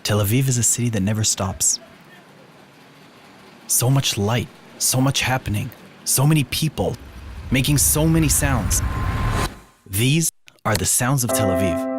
Tel Aviv is a city that never stops. So much light, so much happening, so many people, making so many sounds. These are the sounds of Tel Aviv.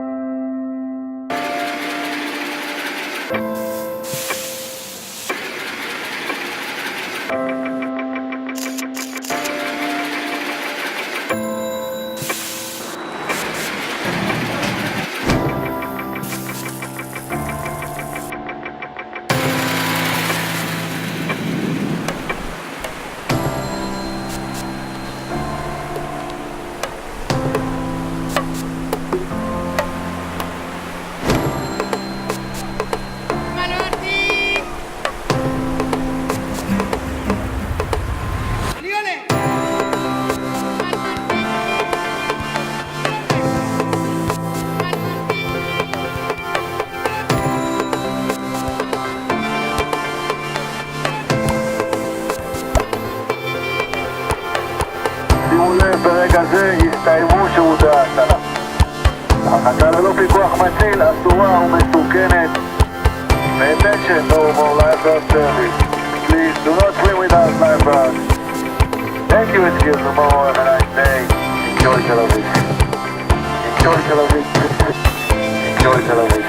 ברגע זה הסתיימו שירותי ההצלה. הרחקה ללא פיקוח מציל אסורה ומסוכנת. Pay attention, no more lifeguard service. Please do not swim without lifeguards. Thank you, excuse me more, have a nice day. Enjoy Tel Aviv. Enjoy Tel Aviv. Enjoy Tel Aviv.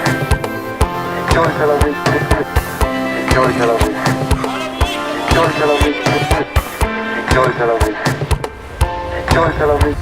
Enjoy Tel Aviv. Enjoy Tel Aviv. Enjoy Tel Aviv. Enjoy Tel Aviv. Enjoy Tel Aviv.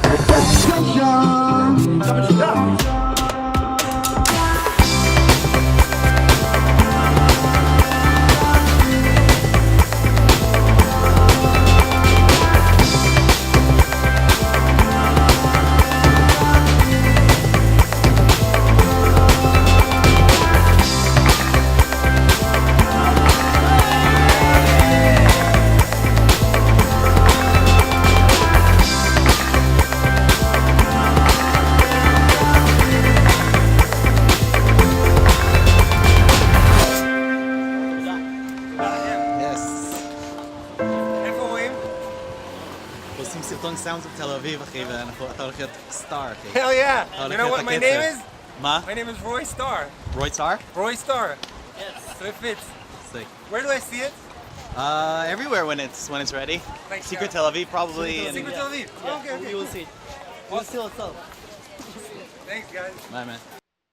עושים סרטון סאונדס בתל אביב, אחי, ואתה הולך להיות סטאר, אחי. Hell yeah! You know what my name is? מה? My name is Roy Star. Roy Star? Roy Star. Yes. So it fits. Sick. Where do I see it? Everywhere when it's ready. Like, Secret Tel Aviv, probably. Secret Tel Aviv. Yeah. Okay, okay. You will see. You will see yourself. Thanks, guys. Bye, man.